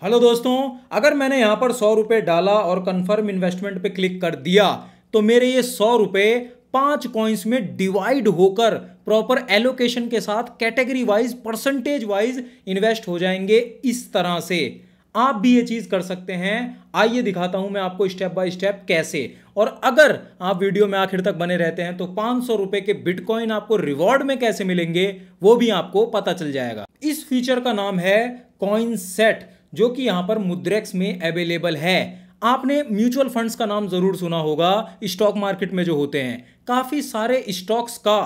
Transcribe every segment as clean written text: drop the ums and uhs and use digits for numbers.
Hello दोस्तों, अगर मैंने यहाँ पर 100 रुपये डाला और कंफर्म इन्वेस्टमेंट पे क्लिक कर दिया तो मेरे ये 100 रुपये 5 कॉइन्स में डिवाइड होकर प्रॉपर एलोकेशन के साथ category wise percentage wise invest हो जाएंगे। इस तरह से आप भी ये चीज कर सकते हैं। आइए दिखाता हूं मैं आपको स्टेप बाय स्टेप कैसे। और अगर आप वीडियो में आखिर तक बने रहते हैं तो 500 रुपए के बिटकॉइन आपको रिवॉर्ड में कैसे मिलेंगे वो भी आपको पता चल जाएगा। इस फीचर का नाम है कॉइन सेट, जो कि यहां पर मुद्रेक्स में अवेलेबल है। आपने म्यूचुअल फंड्स का नाम जरूर सुना होगा। स्टॉक मार्केट में जो होते हैं काफी सारे स्टॉक्स का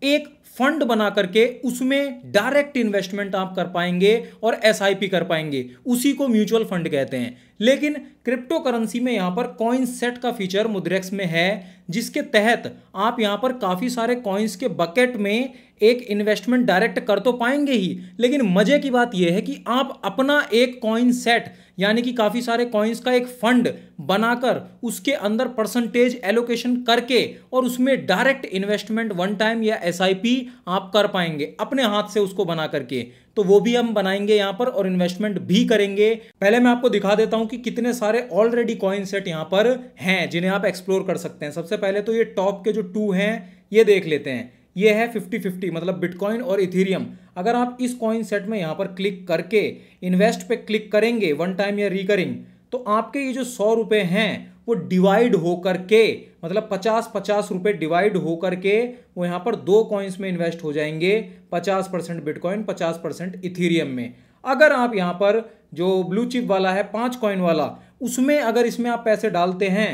एक फंड बना करके उसमें डायरेक्ट इन्वेस्टमेंट आप कर पाएंगे और एसआईपी कर पाएंगे, उसी को म्यूचुअल फंड कहते हैं। लेकिन क्रिप्टो करेंसी में यहां पर कॉइन सेट का फीचर मुद्रेक्स में है, जिसके तहत आप यहां पर काफी सारे कॉइन्स के बकेट में एक इन्वेस्टमेंट डायरेक्ट कर तो पाएंगे ही, लेकिन मजे की बात यह है कि आप अपना एक कॉइन सेट यानी कि काफी सारे कॉइन्स का एक फंड बनाकर उसके अंदर परसेंटेज एलोकेशन करके और उसमें डायरेक्ट इन्वेस्टमेंट वन टाइम या एसआईपी आप कर पाएंगे अपने हाथ से उसको बना करके। तो वो भी हम बनाएंगे यहां पर और इन्वेस्टमेंट भी करेंगे। पहले मैं आपको दिखा देता हूं कि कितने सारे ऑलरेडी कॉइन सेट यहां पर हैं जिन्हें आप एक्सप्लोर कर सकते हैं। सबसे पहले तो ये टॉप के जो 2 हैं ये देख लेते हैं। ये है 50-50 मतलब बिटकॉइन और इथेरियम। अगर आप इस कॉइन सेट में यहां पर क्लिक करके इन्वेस्ट पे क्लिक करेंगे वन टाइम या रिकरिंग, तो आपके ये जो 100 रुपए हैं वो डिवाइड होकर के मतलब 50-50 रुपए डिवाइड होकर के वो यहां पर 2 कॉइन्स में इन्वेस्ट हो जाएंगे। 50% बिटकॉइन 50% इथेरियम में। अगर आप यहां पर जो ब्लू चिप वाला है 5 कॉइन वाला, उसमें अगर इसमें आप पैसे डालते हैं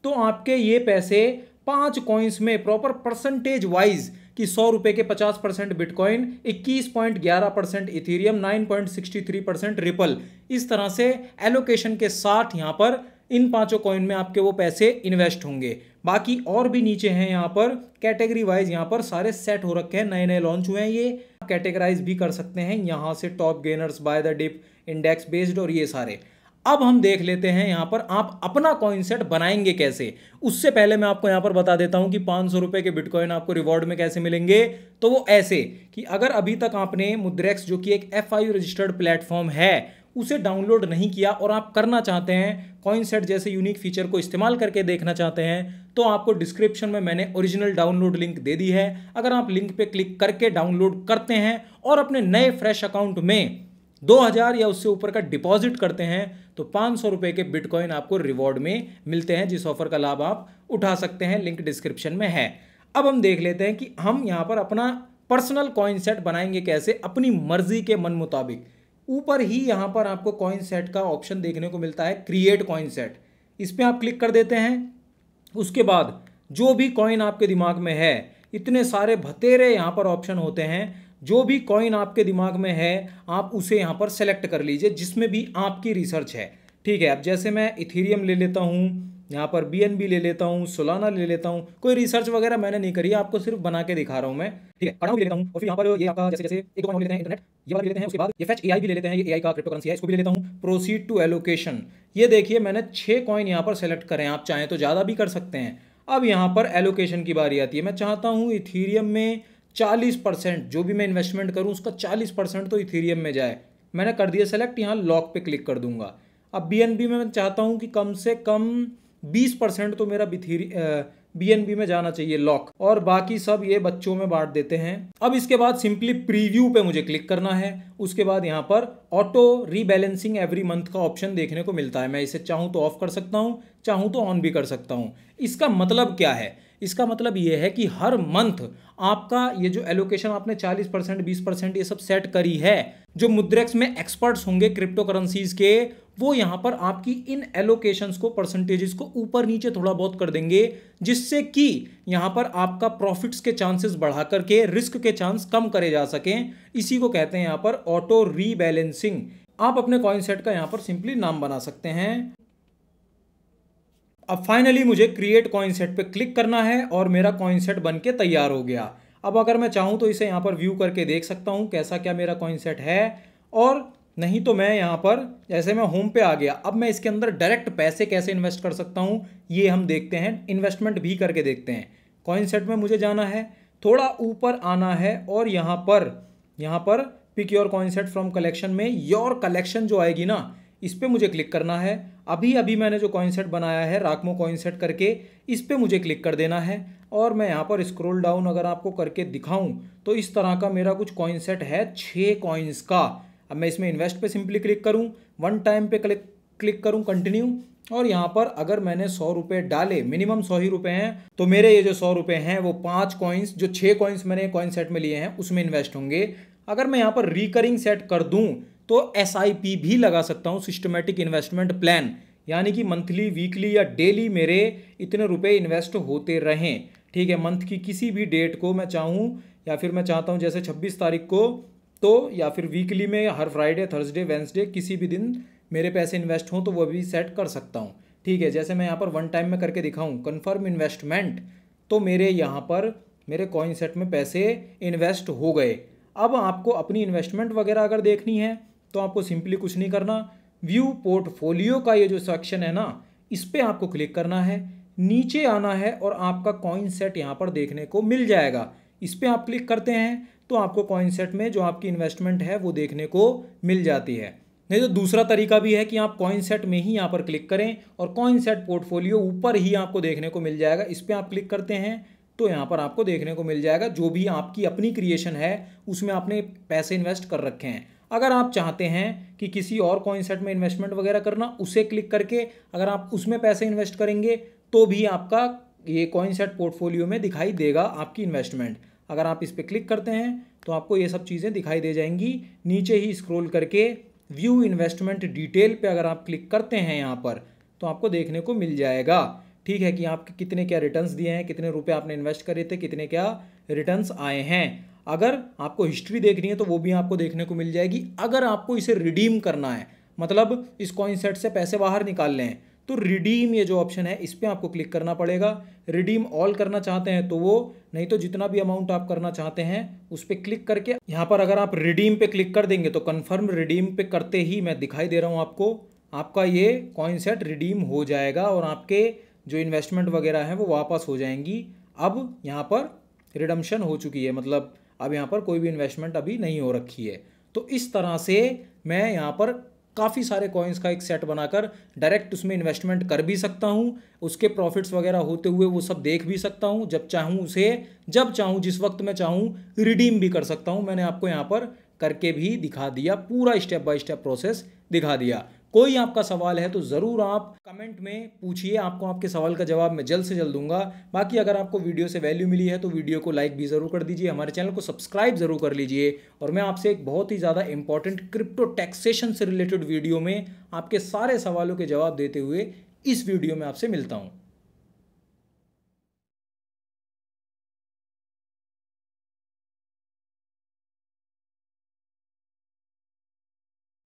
तो आपके ये पैसे 5 कॉइन्स में प्रॉपर परसेंटेज वाइज कि 100 रुपए के 50% बिटकॉइन, 21.11% इथेरियम, 9.63% रिपल, इस तरह से एलोकेशन के साथ यहां पर इन 5 कॉइन में आपके वो पैसे इन्वेस्ट होंगे। बाकी और भी नीचे हैं यहां पर कैटेगरी वाइज, यहां पर सारे सेट हो रखे हैं, नए नए लॉन्च हुए हैं। ये कैटेगराइज भी कर सकते हैं यहां से, top gainers, buy the dip, index based और ये सारे। अब हम देख लेते हैं यहां पर आप अपना कॉइन सेट बनाएंगे कैसे। उससे पहले मैं आपको यहां पर बता देता हूं कि 500 रुपए के बिटकॉइन आपको रिवॉर्ड में कैसे मिलेंगे। तो वो ऐसे कि अगर अभी तक आपने मुद्रेक्स, जो कि एक FIU रजिस्टर्ड प्लेटफॉर्म है, उसे डाउनलोड नहीं किया और आप करना चाहते हैं, कॉइन सेट जैसे यूनिक फीचर को इस्तेमाल करके देखना चाहते हैं, तो आपको डिस्क्रिप्शन में मैंने ओरिजिनल डाउनलोड लिंक दे दी है। अगर आप लिंक पे क्लिक करके डाउनलोड करते हैं और अपने नए फ्रेश अकाउंट में 2000 या उससे ऊपर का डिपॉजिट करते हैं तो 500 रुपए के बिटकॉइन आपको रिवॉर्ड में मिलते हैं, जिस ऑफर का लाभ आप उठा सकते हैं। लिंक डिस्क्रिप्शन में है। अब हम देख लेते हैं कि हम यहां पर अपना पर्सनल कॉइन सेट बनाएंगे कैसे अपनी मर्जी के मन मुताबिक। ऊपर ही यहां पर आपको कॉइन सेट का ऑप्शन देखने को मिलता है, क्रिएट कॉइन सेट। इस पर आप क्लिक कर देते हैं। उसके बाद जो भी कॉइन आपके दिमाग में है, इतने सारे भतेरे यहां पर ऑप्शन होते हैं, जो भी कॉइन आपके दिमाग में है आप उसे यहां पर सेलेक्ट कर लीजिए जिसमें भी आपकी रिसर्च है। ठीक है, अब जैसे मैं इथेरियम ले लेता हूं, यहां पर BNB ले लेता हूं, सोलाना ले लेता हूं। कोई रिसर्च वगैरह मैंने नहीं करी है, आपको सिर्फ बना के दिखा रहा हूं मैं। ठीक है, कार्डानो भी ले लेता हूं और फिर यहां पर ये आपका जैसे जैसे एक दो ले लेते हैं इंटरनेट, ये वाला ले लेते हैं। उसके बाद ये फेच AI भी ले लेते हैं, ये AI का क्रिप्टो करेंसी है, इसको भी ले लेता हूं। प्रोसीड टू एलोकेशन, ये देखिए मैंने 6 कॉइन यहां पर सेलेक्ट करें, आप चाहें तो ज्यादा भी कर सकते हैं। अब यहां पर एलोकेशन की बारी आती है। मैं चाहता हूं इथेरियम में 40%, जो भी मैं इन्वेस्टमेंट करूं उसका 40% तो इथेरियम में जाए। मैंने कर दिया सेलेक्ट, यहां लॉक पे क्लिक कर दूंगा। अब BNB में मैं चाहता हूं कि कम से कम 20% तो मेरा BNB में जाना चाहिए लॉक, और बाकी सब ये बच्चों में बांट देते हैं। अब इसके बाद सिंपली प्रीव्यू पे मुझे क्लिक करना है। उसके बाद यहाँ पर ऑटो रीबैलेंसिंग एवरी मंथ का ऑप्शन देखने को मिलता है। मैं इसे चाहूँ तो ऑफ कर सकता हूँ, चाहूँ तो ऑन भी कर सकता हूँ। इसका मतलब क्या है? इसका मतलब ये है कि हर मंथ आपका ये जो एलोकेशन आपने 40% 20% ये सब सेट करी है, जो मुद्रेक्स में एक्सपर्ट्स होंगे क्रिप्टो करेंसीज के, वो यहां पर आपकी इन एलोकेशंस को, परसेंटेजेस को ऊपर नीचे थोड़ा बहुत कर देंगे, जिससे कि यहां पर आपका प्रॉफिट्स के चांसेस बढ़ा करके रिस्क के चांस कम करे जा सकें। इसी को कहते हैं यहां पर ऑटो रीबैलेंसिंग। आप अपने कॉइन सेट का यहां पर सिंपली नाम बना सकते हैं। अब फाइनली मुझे क्रिएट कॉइन सेट पे क्लिक करना है और मेरा कॉइन सेट बन के तैयार हो गया। अब अगर मैं चाहूँ तो इसे यहाँ पर व्यू करके देख सकता हूँ कैसा क्या मेरा कॉइन सेट है, और नहीं तो मैं यहाँ पर जैसे मैं होम पे आ गया। अब मैं इसके अंदर डायरेक्ट पैसे कैसे इन्वेस्ट कर सकता हूँ ये हम देखते हैं, इन्वेस्टमेंट भी करके देखते हैं। कॉइन सेट में मुझे जाना है, थोड़ा ऊपर आना है और यहाँ पर pick your coin set from collection में योर कलेक्शन जो आएगी ना, इस पर मुझे क्लिक करना है। अभी अभी मैंने जो कॉइन सेट बनाया है राकमो कॉइन सेट करके, इस पर मुझे क्लिक कर देना है और मैं यहाँ पर स्क्रॉल डाउन अगर आपको करके दिखाऊं तो इस तरह का मेरा कुछ कॉइन सेट है 6 कॉइन्स का। अब मैं इसमें इन्वेस्ट पे सिंपली क्लिक करूं, वन टाइम पे क्लिक करूं कंटिन्यू, और यहाँ पर अगर मैंने 100 रुपये डाले, मिनिमम 100 ही रुपये हैं, तो मेरे ये जो 100 रुपये हैं वो 5 कॉइन्स, जो 6 कॉइन्स मैंने कॉइन सेट में लिए हैं उसमें इन्वेस्ट होंगे। अगर मैं यहाँ पर रिकरिंग सेट कर दूँ तो SIP भी लगा सकता हूँ, सिस्टमेटिक इन्वेस्टमेंट प्लान, यानी कि मंथली, वीकली या डेली मेरे इतने रुपए इन्वेस्ट होते रहें। ठीक है, मंथ की किसी भी डेट को मैं चाहूँ, या फिर मैं चाहता हूँ जैसे 26 तारीख को, तो या फिर वीकली में हर फ्राइडे, थर्सडे, वेंसडे किसी भी दिन मेरे पैसे इन्वेस्ट हों तो वो भी सेट कर सकता हूँ। ठीक है, जैसे मैं यहाँ पर वन टाइम में करके दिखाऊँ कन्फर्म इन्वेस्टमेंट, तो मेरे यहाँ पर मेरे कॉइन सेट में पैसे इन्वेस्ट हो गए। अब आपको अपनी इन्वेस्टमेंट वगैरह अगर देखनी है तो आपको सिंपली कुछ नहीं करना, व्यू पोर्टफोलियो का ये जो सेक्शन है ना, इस पर आपको क्लिक करना है, नीचे आना है और आपका कॉइन सेट यहाँ पर देखने को मिल जाएगा। इस पर आप क्लिक करते हैं तो आपको कॉइन सेट में जो आपकी इन्वेस्टमेंट है वो देखने को मिल जाती है। नहीं तो दूसरा तरीका भी है कि आप कॉइन सेट में ही यहाँ पर क्लिक करें और कॉइन सेट पोर्टफोलियो ऊपर ही आपको देखने को मिल जाएगा। इस पर आप क्लिक करते हैं तो यहाँ पर आपको देखने को मिल जाएगा जो भी आपकी अपनी क्रिएशन है उसमें आपने पैसे इन्वेस्ट कर रखे हैं। अगर आप चाहते हैं कि किसी और कॉइन सेट में इन्वेस्टमेंट वगैरह करना, उसे क्लिक करके अगर आप उसमें पैसे इन्वेस्ट करेंगे तो भी आपका ये कॉइन सेट पोर्टफोलियो में दिखाई देगा आपकी इन्वेस्टमेंट। अगर आप इस पर क्लिक करते हैं तो आपको ये सब चीज़ें दिखाई दे जाएंगी। नीचे ही स्क्रॉल करके व्यू इन्वेस्टमेंट डिटेल पे अगर आप क्लिक करते हैं यहाँ पर तो आपको देखने को मिल जाएगा। ठीक है, कि आपके कितने क्या रिटर्न्स दिए हैं, कितने रुपए आपने इन्वेस्ट करे थे, कितने क्या रिटर्न्स आए हैं। अगर आपको हिस्ट्री देखनी है तो वो भी आपको देखने को मिल जाएगी। अगर आपको इसे रिडीम करना है, मतलब इस कॉइन सेट से पैसे बाहर निकालने हैं, तो रिडीम ये जो ऑप्शन है इस पर आपको क्लिक करना पड़ेगा। रिडीम ऑल करना चाहते हैं तो वो, नहीं तो जितना भी अमाउंट आप करना चाहते हैं उस पर क्लिक करके यहाँ पर अगर आप रिडीम पे क्लिक कर देंगे तो कन्फर्म रिडीम पे करते ही मैं दिखाई दे रहा हूँ आपको, आपका ये कॉइन सेट रिडीम हो जाएगा और आपके जो इन्वेस्टमेंट वगैरह है वो वापस हो जाएंगी। अब यहाँ पर रिडम्पशन हो चुकी है, मतलब अब यहाँ पर कोई भी इन्वेस्टमेंट अभी नहीं हो रखी है। तो इस तरह से मैं यहाँ पर काफ़ी सारे कॉइन्स का एक सेट बनाकर डायरेक्ट उसमें इन्वेस्टमेंट कर भी सकता हूँ, उसके प्रॉफिट्स वगैरह होते हुए वो सब देख भी सकता हूँ, जब चाहूँ उसे, जब चाहूँ, जिस वक्त मैं चाहूँ रिडीम भी कर सकता हूँ। मैंने आपको यहाँ पर करके भी दिखा दिया, पूरा स्टेप बाय स्टेप प्रोसेस दिखा दिया। कोई आपका सवाल है तो ज़रूर आप कमेंट में पूछिए, आपको आपके सवाल का जवाब मैं जल्द से जल्द दूंगा। बाकी अगर आपको वीडियो से वैल्यू मिली है तो वीडियो को लाइक भी ज़रूर कर दीजिए, हमारे चैनल को सब्सक्राइब ज़रूर कर लीजिए, और मैं आपसे एक बहुत ही ज़्यादा इंपॉर्टेंट क्रिप्टो टैक्सेशन से रिलेटेड वीडियो में आपके सारे सवालों के जवाब देते हुए इस वीडियो में आपसे मिलता हूँ।